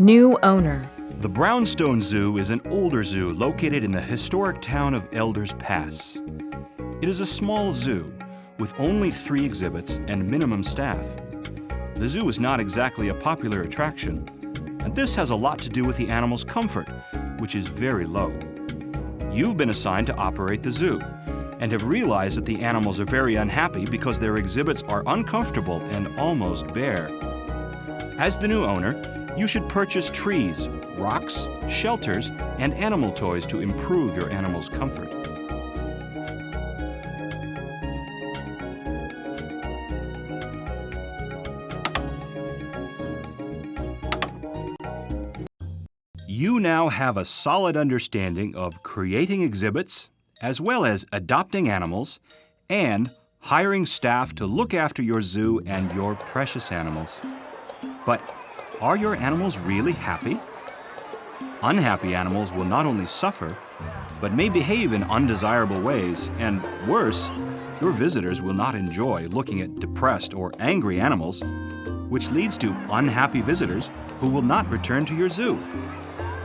New owner. The Brownstone Zoo is an older zoo located in the historic town of Elders Pass. It is a small zoo with only 3 exhibits and minimum staff. The zoo is not exactly a popular attraction, and this has a lot to do with the animals' comfort, which is very low. You've been assigned to operate the zoo and have realized that the animals are very unhappy because their exhibits are uncomfortable and almost bare. As the new owner, you should purchase trees, rocks, shelters, and animal toys to improve your animals' comfort. You now have a solid understanding of creating exhibits, as well as adopting animals, and hiring staff to look after your zoo and your precious animals. But are your animals really happy? Unhappy animals will not only suffer, but may behave in undesirable ways, and worse, your visitors will not enjoy looking at depressed or angry animals, which leads to unhappy visitors who will not return to your zoo.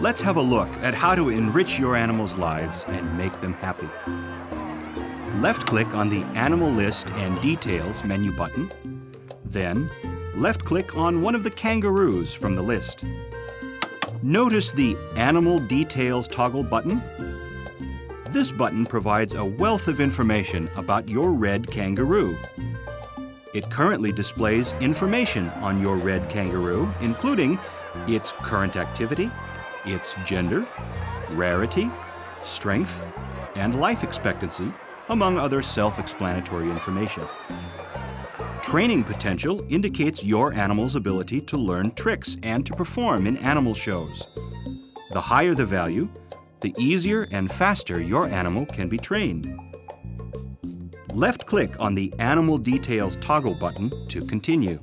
Let's have a look at how to enrich your animals' lives and make them happy. Left-click on the Animal List and Details menu button. Then, left-click on one of the kangaroos from the list. Notice the Animal Details toggle button. This button provides a wealth of information about your red kangaroo. It currently displays information on your red kangaroo, including its current activity, its gender, rarity, strength, and life expectancy, among other self-explanatory information. Training potential indicates your animal's ability to learn tricks and to perform in animal shows. The higher the value, the easier and faster your animal can be trained. Left-click on the Animal Details toggle button to continue.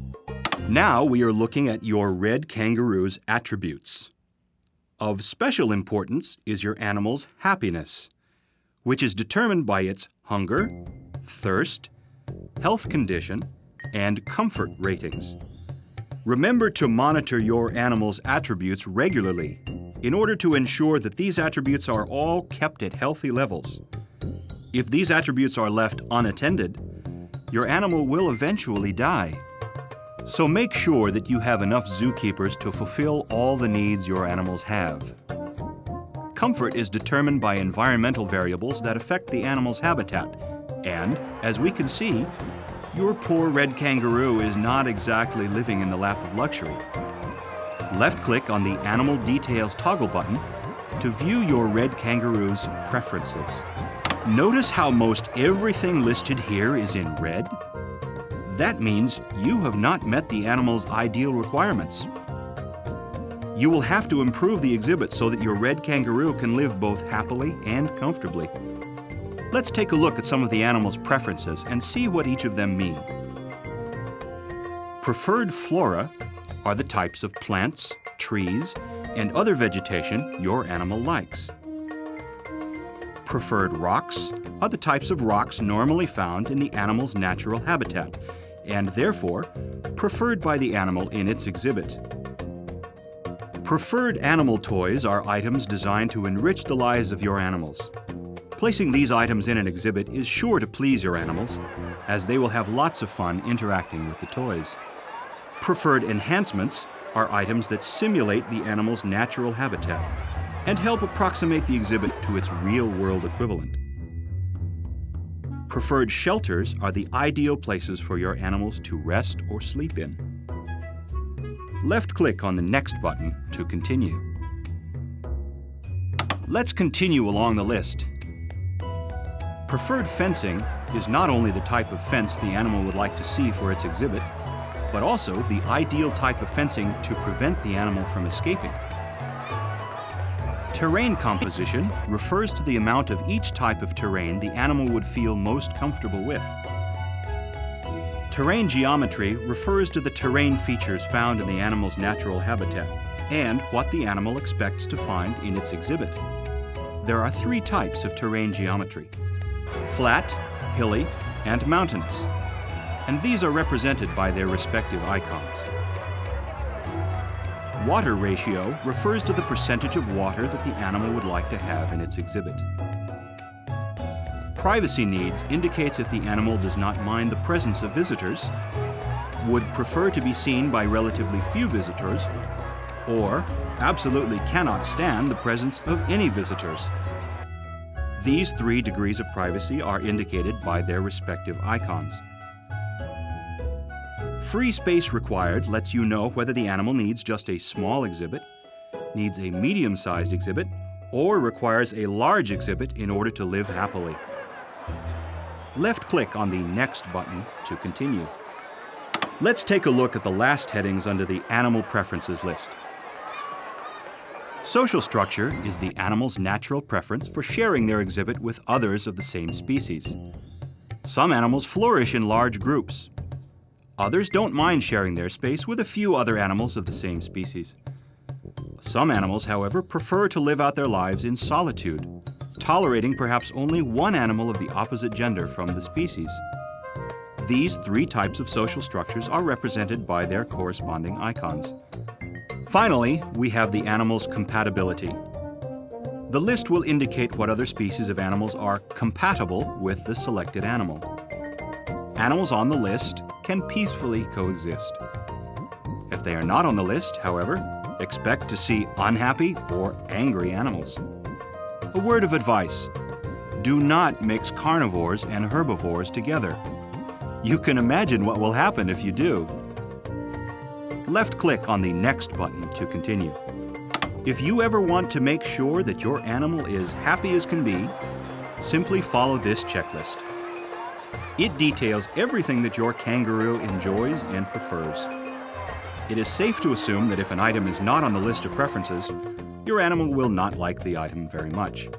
Now we are looking at your red kangaroo's attributes. Of special importance is your animal's happiness, which is determined by its hunger, thirst, health condition, and comfort ratings. Remember to monitor your animal's attributes regularly in order to ensure that these attributes are all kept at healthy levels. If these attributes are left unattended, your animal will eventually die. So make sure that you have enough zookeepers to fulfill all the needs your animals have. Comfort is determined by environmental variables that affect the animal's habitat. And, as we can see, your poor red kangaroo is not exactly living in the lap of luxury. Left-click on the Animal Details toggle button to view your red kangaroo's preferences. Notice how most everything listed here is in red? That means you have not met the animal's ideal requirements. You will have to improve the exhibit so that your red kangaroo can live both happily and comfortably. Let's take a look at some of the animal's preferences and see what each of them mean. Preferred flora are the types of plants, trees, and other vegetation your animal likes. Preferred rocks are the types of rocks normally found in the animal's natural habitat, and therefore preferred by the animal in its exhibit. Preferred animal toys are items designed to enrich the lives of your animals. Placing these items in an exhibit is sure to please your animals, as they will have lots of fun interacting with the toys. Preferred enhancements are items that simulate the animal's natural habitat and help approximate the exhibit to its real-world equivalent. Preferred shelters are the ideal places for your animals to rest or sleep in. Left-click on the Next button to continue. Let's continue along the list. Preferred fencing is not only the type of fence the animal would like to see for its exhibit, but also the ideal type of fencing to prevent the animal from escaping. Terrain composition refers to the amount of each type of terrain the animal would feel most comfortable with. Terrain geometry refers to the terrain features found in the animal's natural habitat and what the animal expects to find in its exhibit. There are 3 types of terrain geometry: flat, hilly, and mountainous, and these are represented by their respective icons. Water ratio refers to the percentage of water that the animal would like to have in its exhibit. Privacy needs indicates if the animal does not mind the presence of visitors, would prefer to be seen by relatively few visitors, or absolutely cannot stand the presence of any visitors. These 3 degrees of privacy are indicated by their respective icons. Free space required lets you know whether the animal needs just a small exhibit, needs a medium-sized exhibit, or requires a large exhibit in order to live happily. Left-click on the Next button to continue. Let's take a look at the last headings under the Animal Preferences list. Social structure is the animal's natural preference for sharing their exhibit with others of the same species. Some animals flourish in large groups. Others don't mind sharing their space with a few other animals of the same species. Some animals, however, prefer to live out their lives in solitude, tolerating perhaps only one animal of the opposite gender from the species. These 3 types of social structures are represented by their corresponding icons. Finally, we have the animal's compatibility. The list will indicate what other species of animals are compatible with the selected animal. Animals on the list can peacefully coexist. If they are not on the list, however, expect to see unhappy or angry animals. A word of advice: do not mix carnivores and herbivores together. You can imagine what will happen if you do. Left-click on the Next button to continue. If you ever want to make sure that your animal is happy as can be, simply follow this checklist. It details everything that your kangaroo enjoys and prefers. It is safe to assume that if an item is not on the list of preferences, your animal will not like the item very much.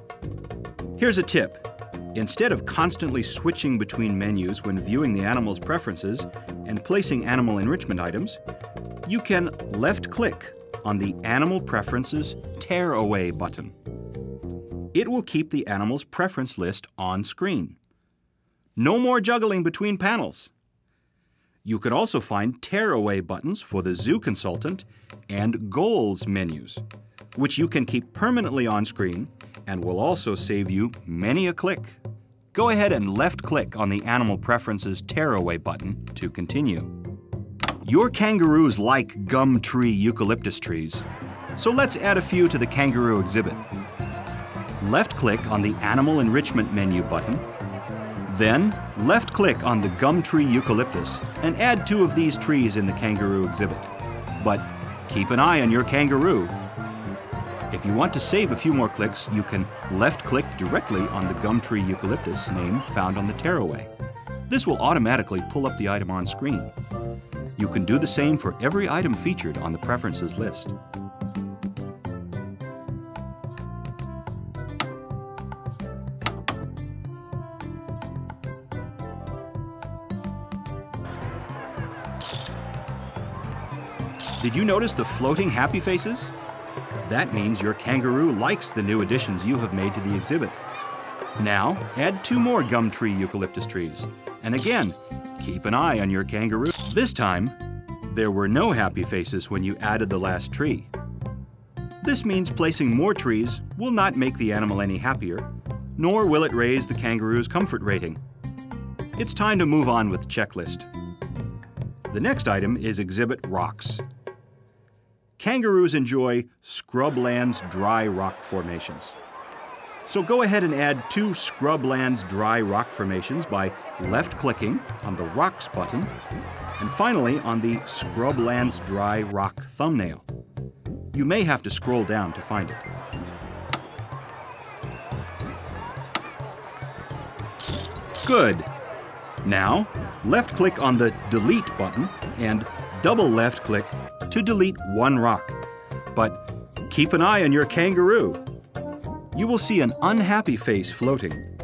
Here's a tip. Instead of constantly switching between menus when viewing the animal's preferences and placing animal enrichment items, you can left-click on the Animal Preferences Tear Away button. It will keep the animal's preference list on screen. No more juggling between panels. You can also find Tear Away buttons for the Zoo Consultant and Goals menus, which you can keep permanently on screen and will also save you many a click. Go ahead and left-click on the Animal Preferences Tear Away button to continue. Your kangaroos like gum tree eucalyptus trees, so let's add a few to the kangaroo exhibit. Left-click on the Animal Enrichment menu button, then left-click on the gum tree eucalyptus and add 2 of these trees in the kangaroo exhibit. But keep an eye on your kangaroo. If you want to save a few more clicks, you can left-click directly on the gum tree eucalyptus name found on the tearaway. This will automatically pull up the item on screen. You can do the same for every item featured on the preferences list. Did you notice the floating happy faces? That means your kangaroo likes the new additions you have made to the exhibit. Now, add 2 more gum tree eucalyptus trees. And again, keep an eye on your kangaroo. This time, there were no happy faces when you added the last tree. This means placing more trees will not make the animal any happier, nor will it raise the kangaroo's comfort rating. It's time to move on with the checklist. The next item is Exhibit Rocks. Kangaroos enjoy scrublands dry rock formations. So go ahead and add 2 scrublands dry rock formations by left-clicking on the Rocks button and finally on the Scrublands Dry Rock thumbnail. You may have to scroll down to find it. Good. Now, left-click on the Delete button and double left-click to delete 1 rock. But keep an eye on your kangaroo. You will see an unhappy face floating.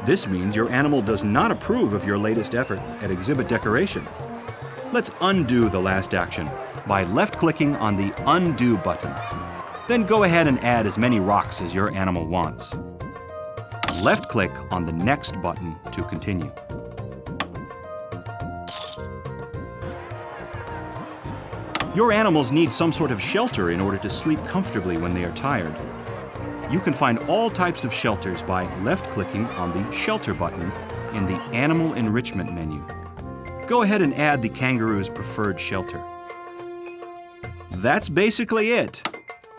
This means your animal does not approve of your latest effort at exhibit decoration. Let's undo the last action by left-clicking on the Undo button. Then go ahead and add as many rocks as your animal wants. Left-click on the Next button to continue. Your animals need some sort of shelter in order to sleep comfortably when they are tired. You can find all types of shelters by left-clicking on the Shelter button in the Animal Enrichment menu. Go ahead and add the kangaroo's preferred shelter. That's basically it.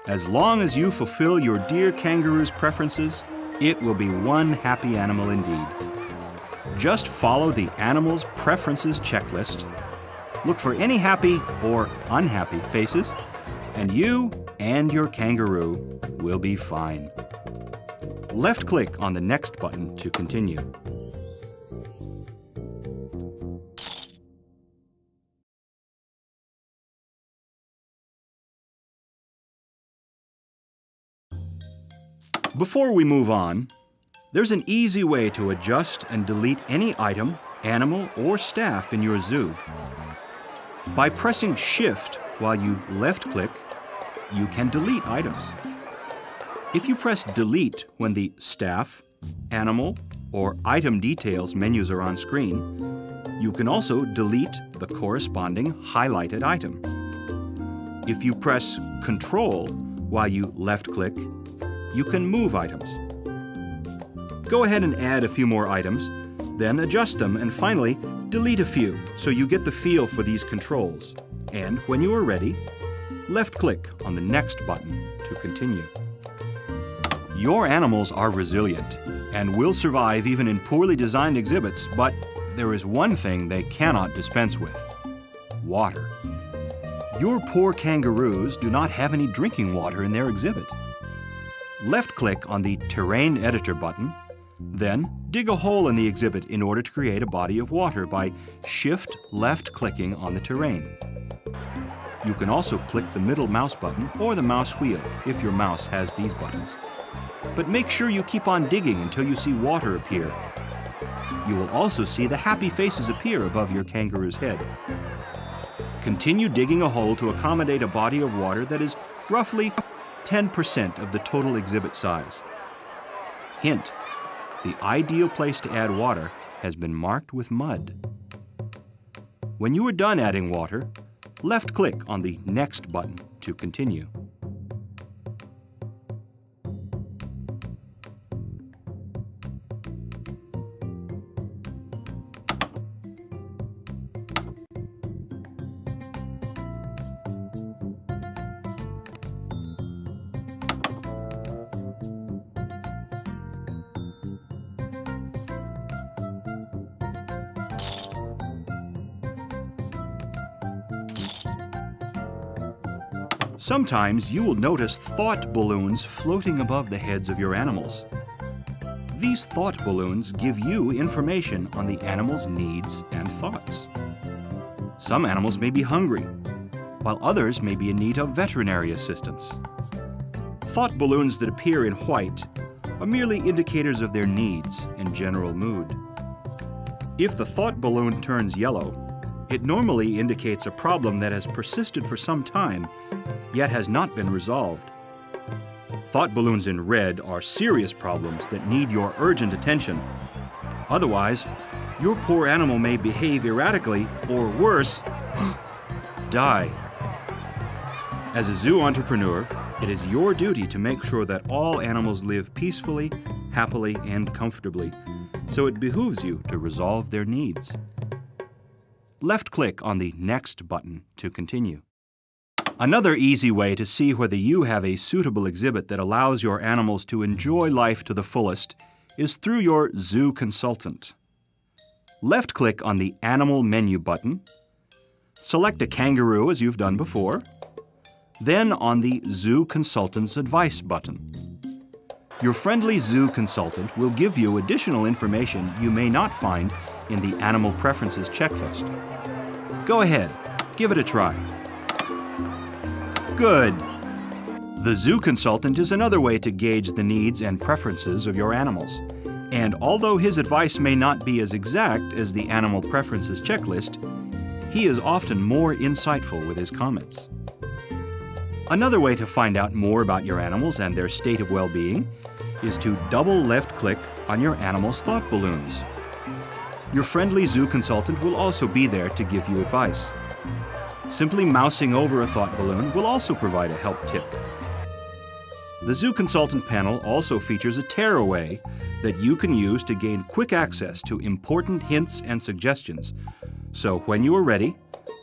As long as you fulfill your dear kangaroo's preferences, it will be one happy animal indeed. Just follow the Animal's Preferences checklist, look for any happy or unhappy faces, and you and your kangaroo will be fine. Left-click on the Next button to continue. Before we move on, there's an easy way to adjust and delete any item, animal, or staff in your zoo. By pressing Shift while you left-click, you can delete items. If you press Delete when the Staff, Animal, or Item Details menus are on screen, you can also delete the corresponding highlighted item. If you press Control while you left-click, you can move items. Go ahead and add a few more items, then adjust them, and finally, delete a few so you get the feel for these controls. And when you are ready, left-click on the Next button to continue. Your animals are resilient and will survive even in poorly designed exhibits, but there is one thing they cannot dispense with: water. Your poor kangaroos do not have any drinking water in their exhibit. Left-click on the Terrain Editor button, then dig a hole in the exhibit in order to create a body of water by Shift left-clicking on the terrain. You can also click the middle mouse button or the mouse wheel if your mouse has these buttons. But make sure you keep on digging until you see water appear. You will also see the happy faces appear above your kangaroo's head. Continue digging a hole to accommodate a body of water that is roughly 10% of the total exhibit size. Hint: the ideal place to add water has been marked with mud. When you are done adding water, left-click on the Next button to continue. Sometimes you will notice thought balloons floating above the heads of your animals. These thought balloons give you information on the animal's needs and thoughts. Some animals may be hungry, while others may be in need of veterinary assistance. Thought balloons that appear in white are merely indicators of their needs and general mood. If the thought balloon turns yellow, it normally indicates a problem that has persisted for some time, yet has not been resolved. Thought balloons in red are serious problems that need your urgent attention. Otherwise, your poor animal may behave erratically, or worse, die. As a zoo entrepreneur, it is your duty to make sure that all animals live peacefully, happily, and comfortably, so it behooves you to resolve their needs. Left-click on the Next button to continue. Another easy way to see whether you have a suitable exhibit that allows your animals to enjoy life to the fullest is through your Zoo Consultant. Left-click on the Animal menu button, select a kangaroo as you've done before, then on the Zoo Consultant's Advice button. Your friendly Zoo Consultant will give you additional information you may not find in the Animal Preferences checklist. Go ahead, give it a try. Good. The Zoo Consultant is another way to gauge the needs and preferences of your animals. And although his advice may not be as exact as the Animal Preferences checklist, he is often more insightful with his comments. Another way to find out more about your animals and their state of well-being is to double left-click on your animal's thought balloons. Your friendly Zoo Consultant will also be there to give you advice. Simply mousing over a thought balloon will also provide a help tip. The Zoo Consultant panel also features a tearaway that you can use to gain quick access to important hints and suggestions. So when you are ready,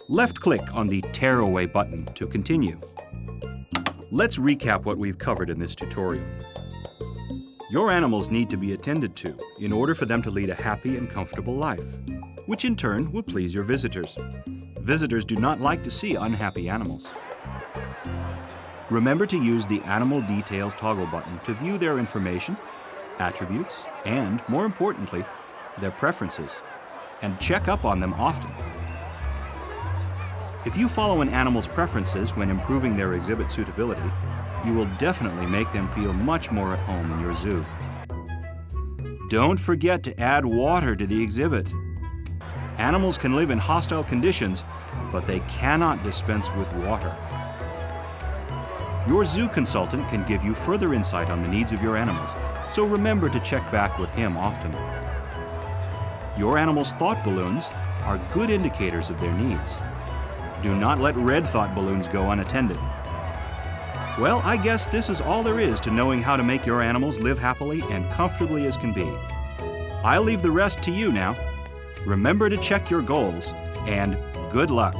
left-click on the Tearaway button to continue. Let's recap what we've covered in this tutorial. Your animals need to be attended to in order for them to lead a happy and comfortable life, which in turn will please your visitors. Visitors do not like to see unhappy animals. Remember to use the Animal Details toggle button to view their information, attributes, and, more importantly, their preferences, and check up on them often. If you follow an animal's preferences when improving their exhibit suitability, you will definitely make them feel much more at home in your zoo. Don't forget to add water to the exhibit. Animals can live in hostile conditions, but they cannot dispense with water. Your zoo consultant can give you further insight on the needs of your animals, so remember to check back with him often. Your animal's thought balloons are good indicators of their needs. Do not let red thought balloons go unattended. Well, I guess this is all there is to knowing how to make your animals live happily and comfortably as can be. I'll leave the rest to you now. Remember to check your goals, and good luck.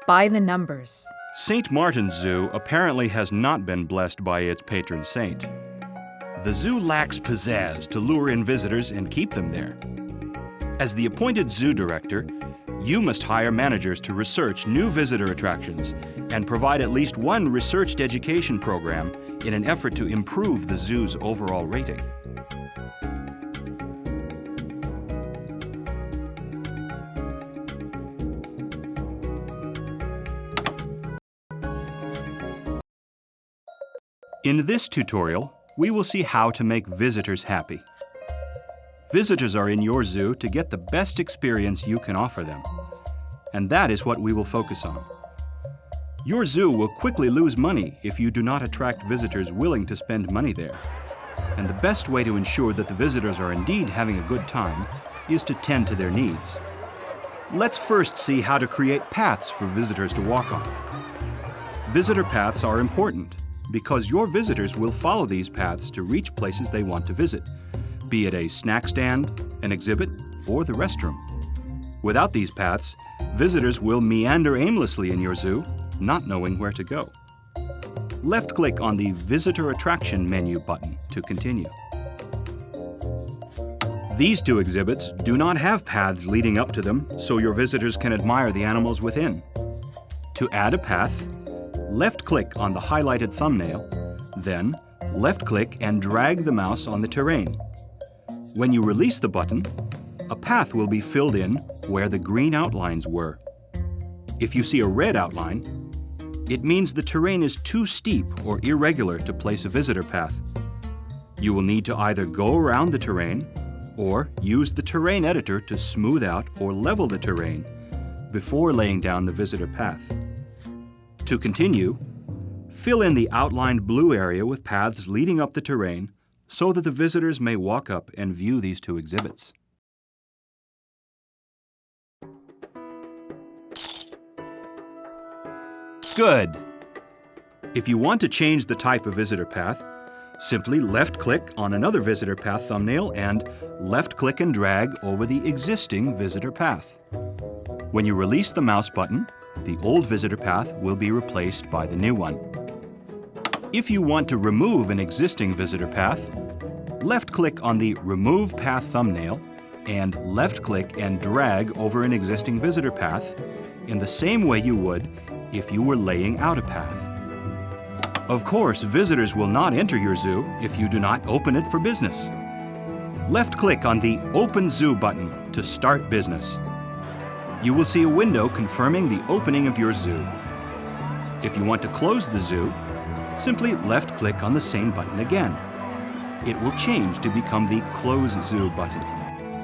By the numbers. St. Martin's Zoo apparently has not been blessed by its patron saint. The zoo lacks pizzazz to lure in visitors and keep them there. As the appointed zoo director, you must hire managers to research new visitor attractions and provide at least one researched education program in an effort to improve the zoo's overall rating. In this tutorial, we will see how to make visitors happy. Visitors are in your zoo to get the best experience you can offer them. And that is what we will focus on. Your zoo will quickly lose money if you do not attract visitors willing to spend money there. And the best way to ensure that the visitors are indeed having a good time is to tend to their needs. Let's first see how to create paths for visitors to walk on. Visitor paths are important because your visitors will follow these paths to reach places they want to visit, be it a snack stand, an exhibit, or the restroom. Without these paths, visitors will meander aimlessly in your zoo, not knowing where to go. Left-click on the Visitor Attraction menu button to continue. These two exhibits do not have paths leading up to them, so your visitors can admire the animals within. To add a path, left-click on the highlighted thumbnail, then left-click and drag the mouse on the terrain. When you release the button, a path will be filled in where the green outlines were. If you see a red outline, it means the terrain is too steep or irregular to place a visitor path. You will need to either go around the terrain or use the terrain editor to smooth out or level the terrain before laying down the visitor path. To continue, fill in the outlined blue area with paths leading up the terrain so that the visitors may walk up and view these two exhibits. Good! If you want to change the type of visitor path, simply left-click on another visitor path thumbnail and left-click and drag over the existing visitor path. When you release the mouse button, the old visitor path will be replaced by the new one. If you want to remove an existing visitor path, left-click on the Remove Path thumbnail and left-click and drag over an existing visitor path in the same way you would if you were laying out a path. Of course, visitors will not enter your zoo if you do not open it for business. Left-click on the Open Zoo button to start business. You will see a window confirming the opening of your zoo. If you want to close the zoo, simply left-click on the same button again. It will change to become the Close Zoo button.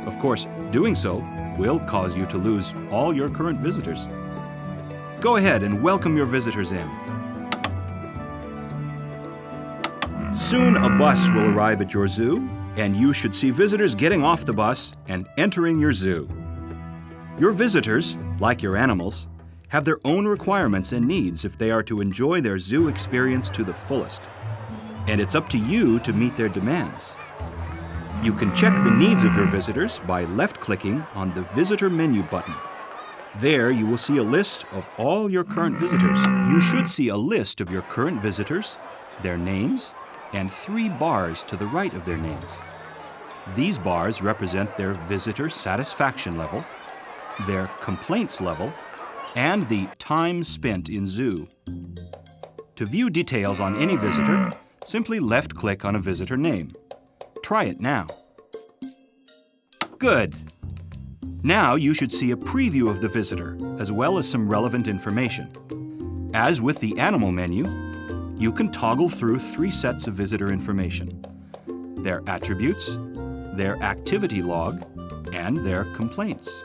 Of course, doing so will cause you to lose all your current visitors. Go ahead and welcome your visitors in. Soon a bus will arrive at your zoo, and you should see visitors getting off the bus and entering your zoo. Your visitors, like your animals, have their own requirements and needs if they are to enjoy their zoo experience to the fullest. And it's up to you to meet their demands. You can check the needs of your visitors by left-clicking on the Visitor menu button. There you will see a list of all your current visitors. You should see a list of your current visitors, their names, and 3 bars to the right of their names. These bars represent their visitor satisfaction level, their complaints level, and the time spent in zoo. To view details on any visitor, simply left-click on a visitor name. Try it now. Good. Now you should see a preview of the visitor, as well as some relevant information. As with the animal menu, you can toggle through 3 sets of visitor information: their attributes, their activity log, and their complaints.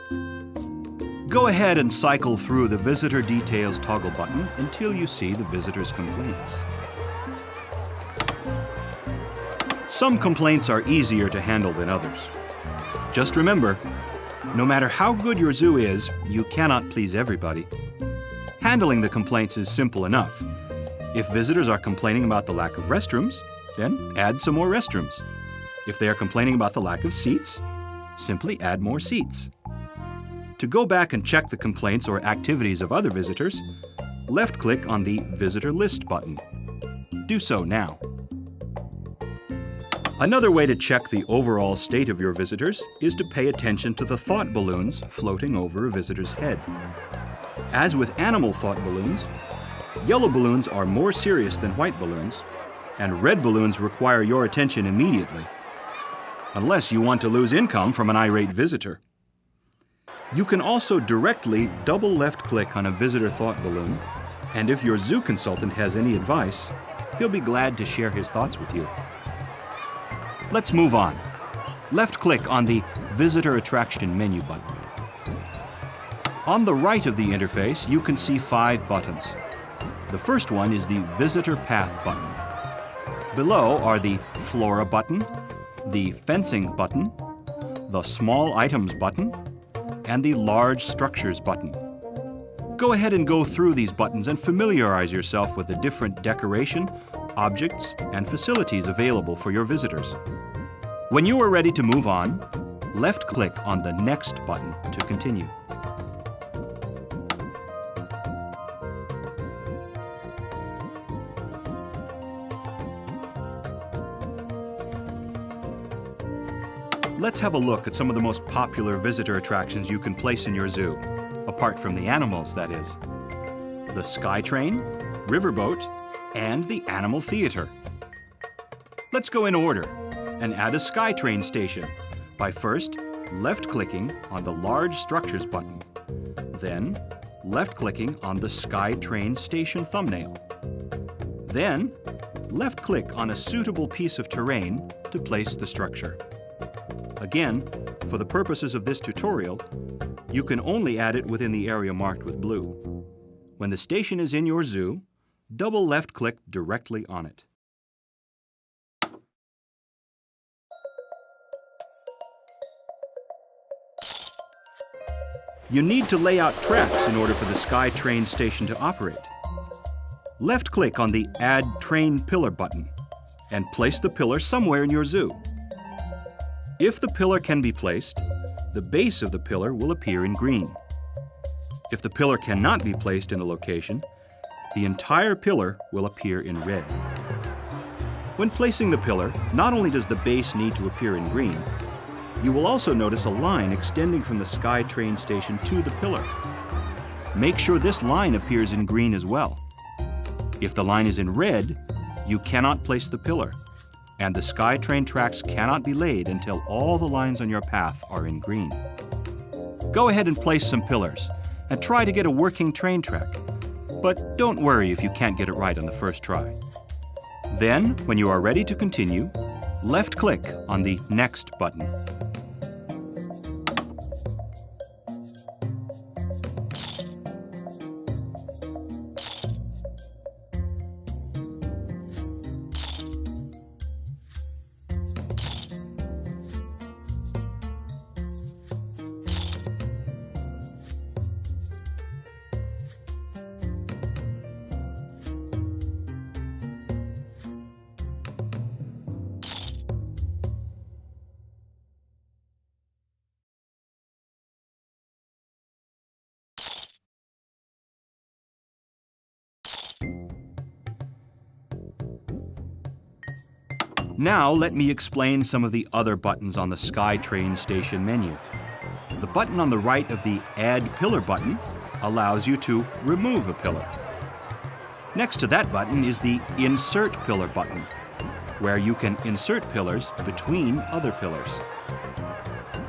Go ahead and cycle through the Visitor Details toggle button until you see the visitor's complaints. Some complaints are easier to handle than others. Just remember, no matter how good your zoo is, you cannot please everybody. Handling the complaints is simple enough. If visitors are complaining about the lack of restrooms, then add some more restrooms. If they are complaining about the lack of seats, simply add more seats. To go back and check the complaints or activities of other visitors, left-click on the Visitor List button. Do so now. Another way to check the overall state of your visitors is to pay attention to the thought balloons floating over a visitor's head. As with animal thought balloons, yellow balloons are more serious than white balloons, and red balloons require your attention immediately, unless you want to lose income from an irate visitor. You can also directly double left-click on a visitor thought balloon, and if your zoo consultant has any advice, he'll be glad to share his thoughts with you. Let's move on. Left-click on the Visitor Attraction menu button. On the right of the interface, you can see 5 buttons. The first one is the Visitor Path button. Below are the Flora button, the Fencing button, the Small Items button, and the Large Structures button. Go ahead and go through these buttons and familiarize yourself with the different decoration, objects, and facilities available for your visitors. When you are ready to move on, left-click on the Next button to continue. Let's have a look at some of the most popular visitor attractions you can place in your zoo, apart from the animals, that is. The SkyTrain, Riverboat, and the Animal Theater. Let's go in order and add a SkyTrain station by first left-clicking on the Large Structures button, then left-clicking on the SkyTrain station thumbnail. Then left-click on a suitable piece of terrain to place the structure. Again, for the purposes of this tutorial, you can only add it within the area marked with blue. When the station is in your zoo, double left-click directly on it. You need to lay out tracks in order for the SkyTrain station to operate. Left-click on the Add Train Pillar button and place the pillar somewhere in your zoo. If the pillar can be placed, the base of the pillar will appear in green. If the pillar cannot be placed in a location, the entire pillar will appear in red. When placing the pillar, not only does the base need to appear in green, you will also notice a line extending from the SkyTrain station to the pillar. Make sure this line appears in green as well. If the line is in red, you cannot place the pillar, and the SkyTrain tracks cannot be laid until all the lines on your path are in green. Go ahead and place some pillars and try to get a working train track, but don't worry if you can't get it right on the first try. Then, when you are ready to continue, left-click on the Next button. Now let me explain some of the other buttons on the SkyTrain station menu. The button on the right of the Add Pillar button allows you to remove a pillar. Next to that button is the Insert Pillar button, where you can insert pillars between other pillars.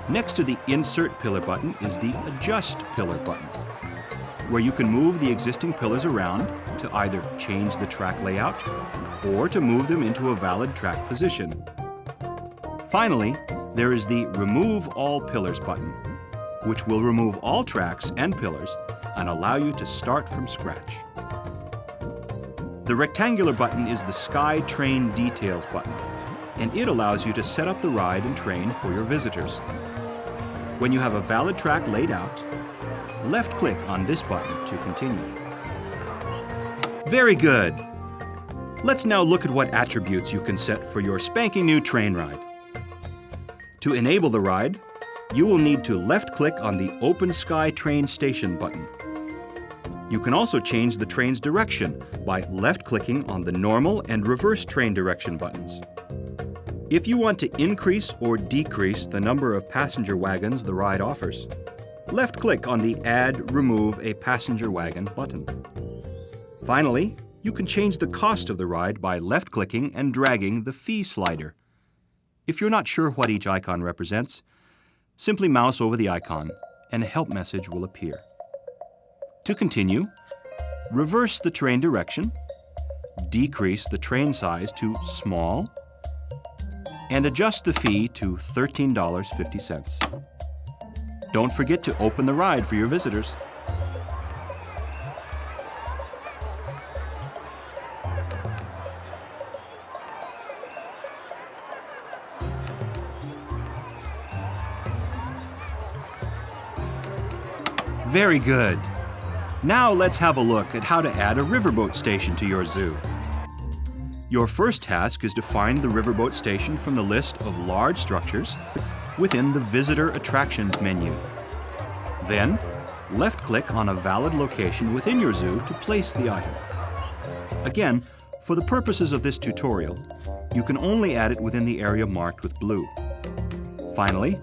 Next to the Insert Pillar button is the Adjust Pillar button, where you can move the existing pillars around to either change the track layout or to move them into a valid track position. Finally, there is the Remove All Pillars button, which will remove all tracks and pillars and allow you to start from scratch. The rectangular button is the SkyTrain Details button, and it allows you to set up the ride and train for your visitors. When you have a valid track laid out, left-click on this button to continue. Very good! Let's now look at what attributes you can set for your spanking new train ride. To enable the ride, you will need to left-click on the Open SkyTrain Station button. You can also change the train's direction by left-clicking on the normal and reverse train direction buttons. If you want to increase or decrease the number of passenger wagons the ride offers, left-click on the Add Remove a Passenger Wagon button. Finally, you can change the cost of the ride by left-clicking and dragging the fee slider. If you're not sure what each icon represents, simply mouse over the icon and a help message will appear. To continue, reverse the train direction, decrease the train size to small, and adjust the fee to $13.50. Don't forget to open the ride for your visitors. Very good. Now let's have a look at how to add a riverboat station to your zoo. Your first task is to find the riverboat station from the list of large structures within the Visitor Attractions menu. Then, left-click on a valid location within your zoo to place the item. Again, for the purposes of this tutorial, you can only add it within the area marked with blue. Finally,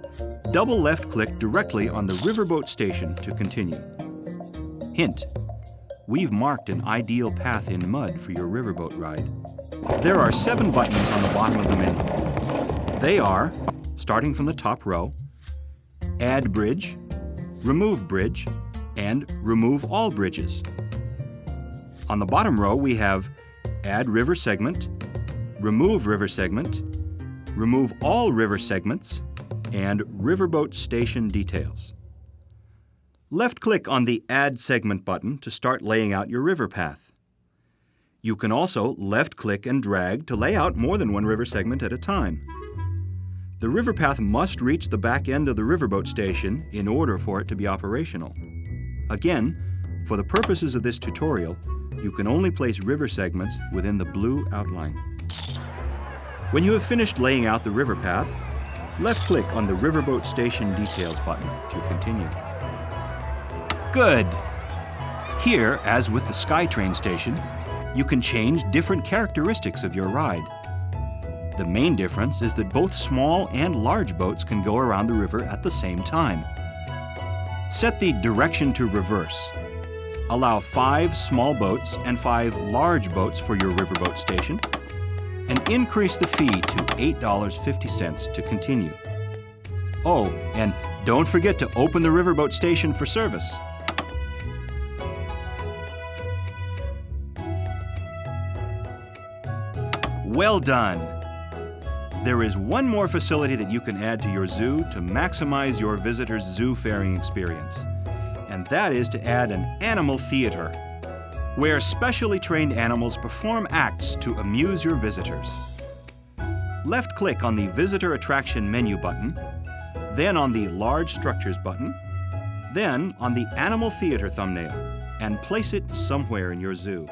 double left-click directly on the riverboat station to continue. Hint: we've marked an ideal path in mud for your riverboat ride. There are 7 buttons on the bottom of the menu. They are, starting from the top row, Add Bridge, Remove Bridge, and Remove All Bridges. On the bottom row, we have Add River Segment, Remove River Segment, Remove All River Segments, and Riverboat Station Details. Left-click on the Add Segment button to start laying out your river path. You can also left-click and drag to lay out more than one river segment at a time. The river path must reach the back end of the riverboat station in order for it to be operational. Again, for the purposes of this tutorial, you can only place river segments within the blue outline. When you have finished laying out the river path, left-click on the Riverboat Station Details button to continue. Good! Here, as with the SkyTrain station, you can change different characteristics of your ride. The main difference is that both small and large boats can go around the river at the same time. Set the direction to reverse. Allow 5 small boats and 5 large boats for your riverboat station, and increase the fee to $8.50 to continue. Oh, and don't forget to open the riverboat station for service. Well done! There is one more facility that you can add to your zoo to maximize your visitors' zoo-faring experience, and that is to add an animal theater, where specially trained animals perform acts to amuse your visitors. Left-click on the Visitor Attraction menu button, then on the Large Structures button, then on the Animal Theater thumbnail, and place it somewhere in your zoo.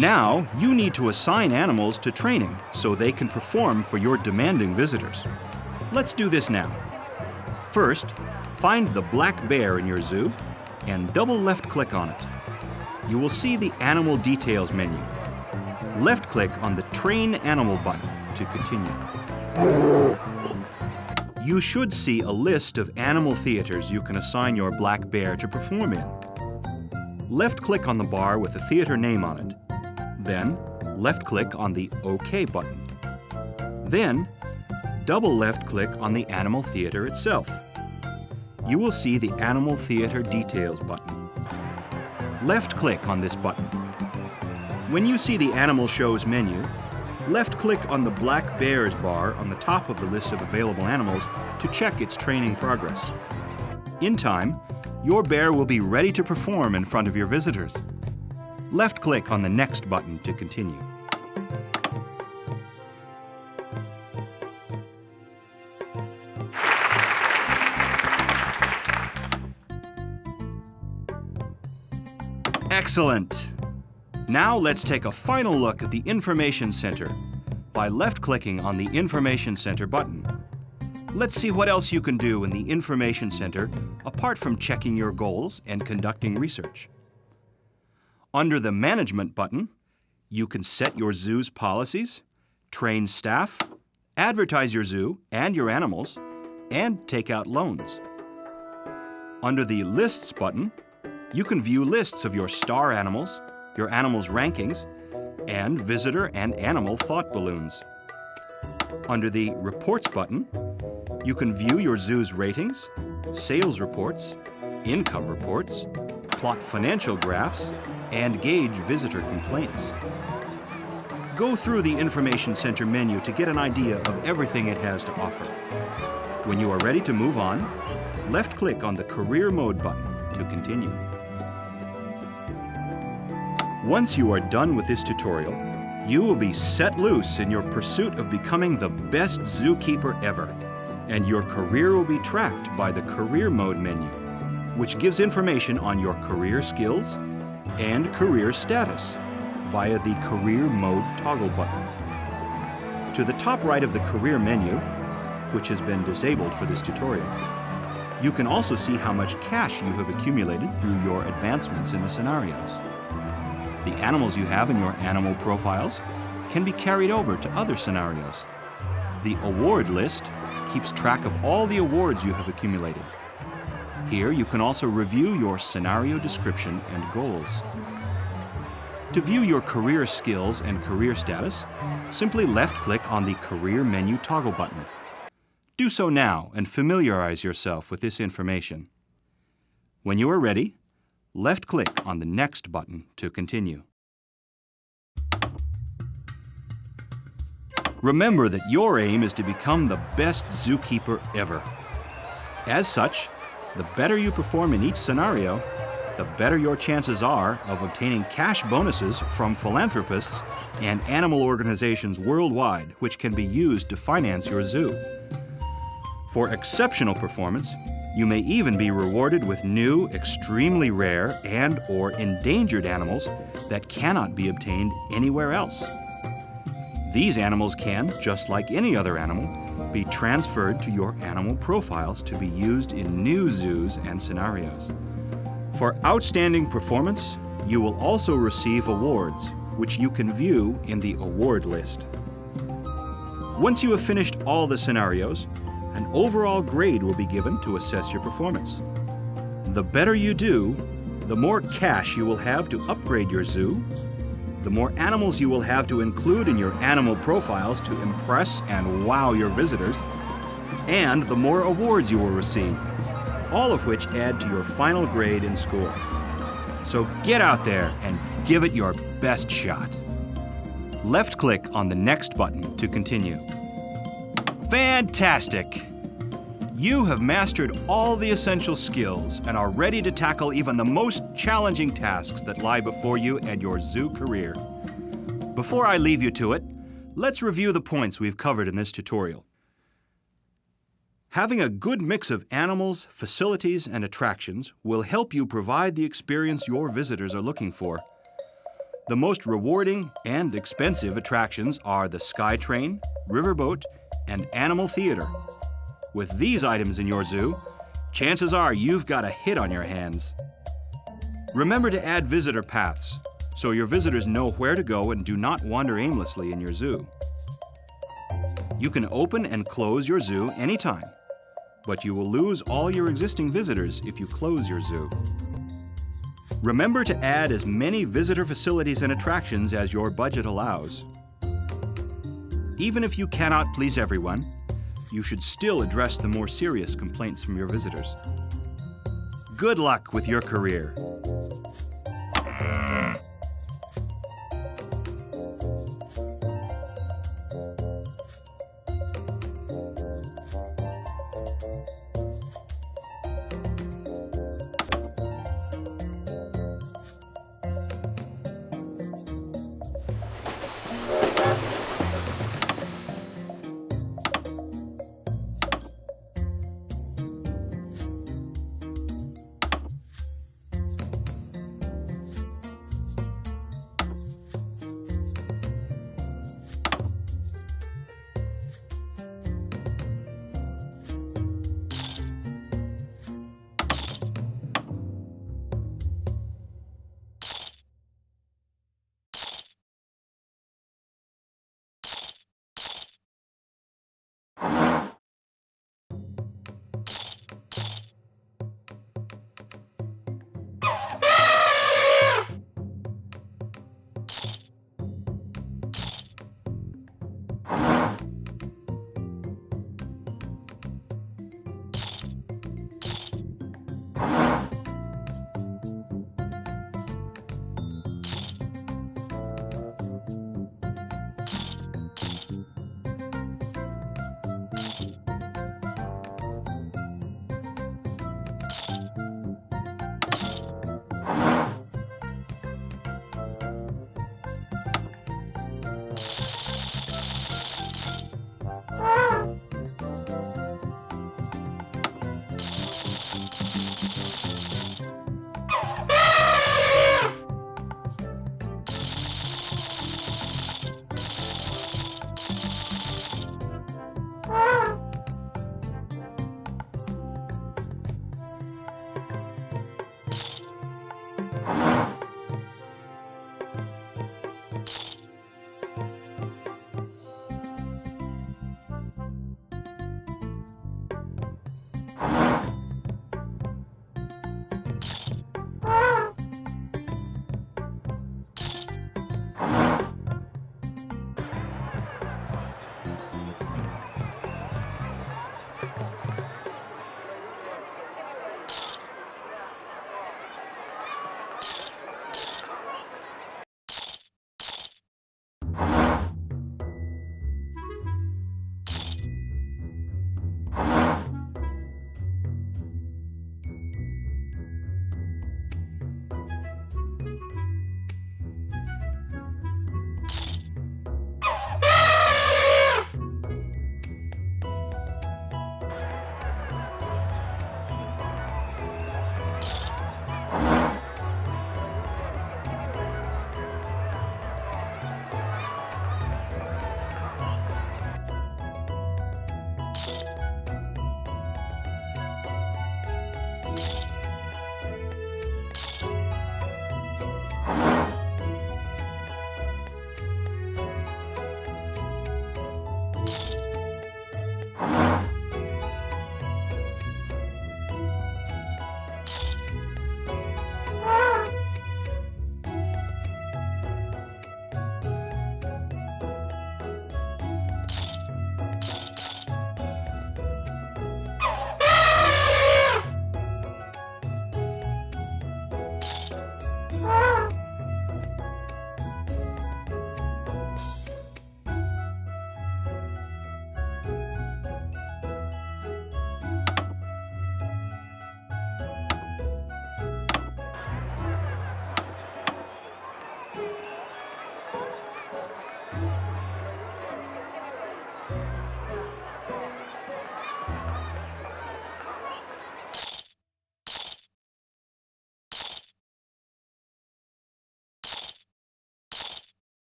Now, you need to assign animals to training so they can perform for your demanding visitors. Let's do this now. First, find the black bear in your zoo and double left-click on it. You will see the Animal Details menu. Left-click on the Train Animal button to continue. You should see a list of animal theaters you can assign your black bear to perform in. Left-click on the bar with the theater name on it. Then, left-click on the OK button. Then, double left-click on the animal theater itself. You will see the Animal Theater Details button. Left-click on this button. When you see the Animal Shows menu, left-click on the Black Bears bar on the top of the list of available animals to check its training progress. In time, your bear will be ready to perform in front of your visitors. Left-click on the Next button to continue. Excellent! Now let's take a final look at the Information Center by left-clicking on the Information Center button. Let's see what else you can do in the Information Center apart from checking your goals and conducting research. Under the Management button, you can set your zoo's policies, train staff, advertise your zoo and your animals, and take out loans. Under the Lists button, you can view lists of your star animals, your animals' rankings, and visitor and animal thought balloons. Under the Reports button, you can view your zoo's ratings, sales reports, income reports, plot financial graphs, and gauge visitor complaints. Go through the Information Center menu to get an idea of everything it has to offer. When you are ready to move on, left-click on the Career Mode button to continue. Once you are done with this tutorial, you will be set loose in your pursuit of becoming the best zookeeper ever, and your career will be tracked by the Career Mode menu, which gives information on your career skills and career status via the Career Mode toggle button. To the top right of the Career menu, which has been disabled for this tutorial, you can also see how much cash you have accumulated through your advancements in the scenarios. The animals you have in your animal profiles can be carried over to other scenarios. The award list keeps track of all the awards you have accumulated. Here you can also review your scenario description and goals. To view your career skills and career status, simply left-click on the Career menu toggle button. Do so now and familiarize yourself with this information. When you are ready, left-click on the Next button to continue. Remember that your aim is to become the best zookeeper ever. As such, the better you perform in each scenario, the better your chances are of obtaining cash bonuses from philanthropists and animal organizations worldwide, which can be used to finance your zoo. For exceptional performance, you may even be rewarded with new, extremely rare and/or endangered animals that cannot be obtained anywhere else. These animals can, just like any other animal, be transferred to your animal profiles to be used in new zoos and scenarios. For outstanding performance, you will also receive awards, which you can view in the award list. Once you have finished all the scenarios, an overall grade will be given to assess your performance. The better you do, the more cash you will have to upgrade your zoo, the more animals you will have to include in your animal profiles to impress and wow your visitors, and the more awards you will receive, all of which add to your final grade in school. So get out there and give it your best shot. Left-click on the Next button to continue. Fantastic! You have mastered all the essential skills and are ready to tackle even the most challenging tasks that lie before you and your zoo career. Before I leave you to it, let's review the points we've covered in this tutorial. Having a good mix of animals, facilities, and attractions will help you provide the experience your visitors are looking for. The most rewarding and expensive attractions are the SkyTrain, Riverboat, and Animal Theater. With these items in your zoo, chances are you've got a hit on your hands. Remember to add visitor paths so your visitors know where to go and do not wander aimlessly in your zoo. You can open and close your zoo anytime, but you will lose all your existing visitors if you close your zoo. Remember to add as many visitor facilities and attractions as your budget allows. Even if you cannot please everyone, you should still address the more serious complaints from your visitors. Good luck with your career.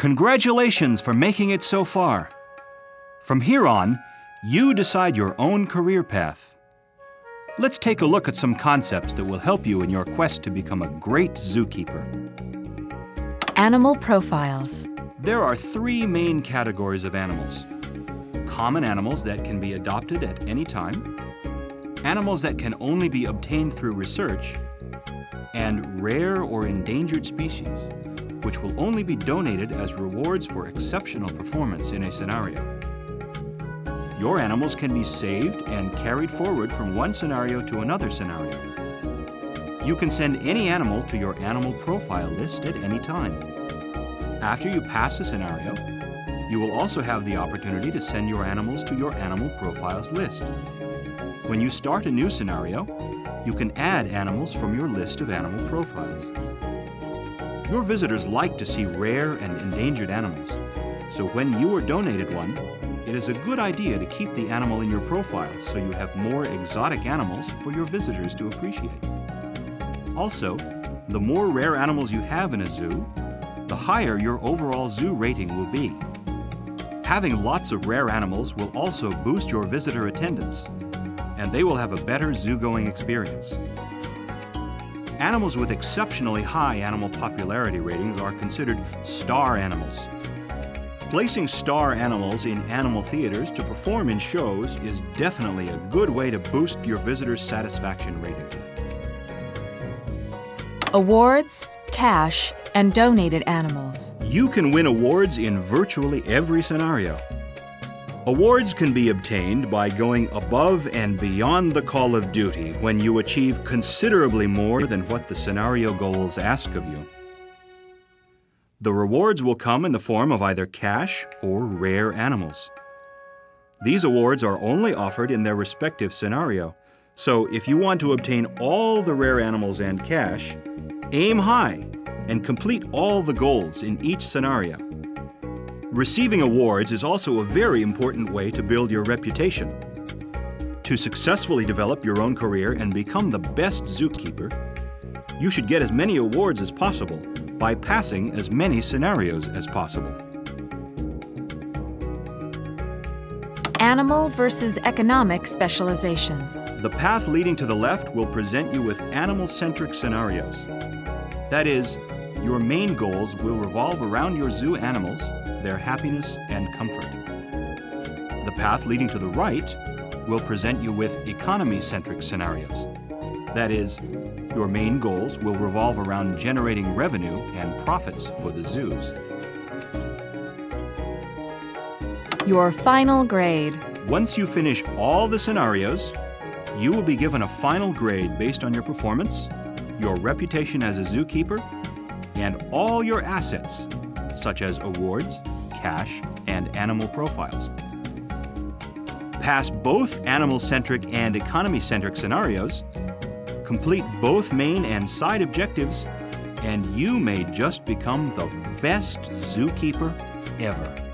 Congratulations for making it so far. From here on, you decide your own career path. Let's take a look at some concepts that will help you in your quest to become a great zookeeper. Animal profiles. There are three main categories of animals. Common animals that can be adopted at any time, animals that can only be obtained through research, and rare or endangered species, which will only be donated as rewards for exceptional performance in a scenario. Your animals can be saved and carried forward from one scenario to another scenario. You can send any animal to your animal profile list at any time. After you pass a scenario, you will also have the opportunity to send your animals to your animal profiles list. When you start a new scenario, you can add animals from your list of animal profiles. Your visitors like to see rare and endangered animals, so when you are donated one, it is a good idea to keep the animal in your profile so you have more exotic animals for your visitors to appreciate. Also, the more rare animals you have in a zoo, the higher your overall zoo rating will be. Having lots of rare animals will also boost your visitor attendance, and they will have a better zoo-going experience. Animals with exceptionally high animal popularity ratings are considered star animals. Placing star animals in animal theaters to perform in shows is definitely a good way to boost your visitors' satisfaction rating. Awards, cash, and donated animals. You can win awards in virtually every scenario. Awards can be obtained by going above and beyond the call of duty when you achieve considerably more than what the scenario goals ask of you. The rewards will come in the form of either cash or rare animals. These awards are only offered in their respective scenario, so if you want to obtain all the rare animals and cash, aim high and complete all the goals in each scenario. Receiving awards is also a very important way to build your reputation. To successfully develop your own career and become the best zookeeper, you should get as many awards as possible by passing as many scenarios as possible. Animal versus economic specialization. The path leading to the left will present you with animal-centric scenarios. That is, your main goals will revolve around your zoo animals, their happiness and comfort. The path leading to the right will present you with economy-centric scenarios. That is, your main goals will revolve around generating revenue and profits for the zoos. Your final grade. Once you finish all the scenarios, you will be given a final grade based on your performance, your reputation as a zookeeper, and all your assets, such as awards, cash, and animal profiles. Pass both animal-centric and economy-centric scenarios, complete both main and side objectives, and you may just become the best zookeeper ever.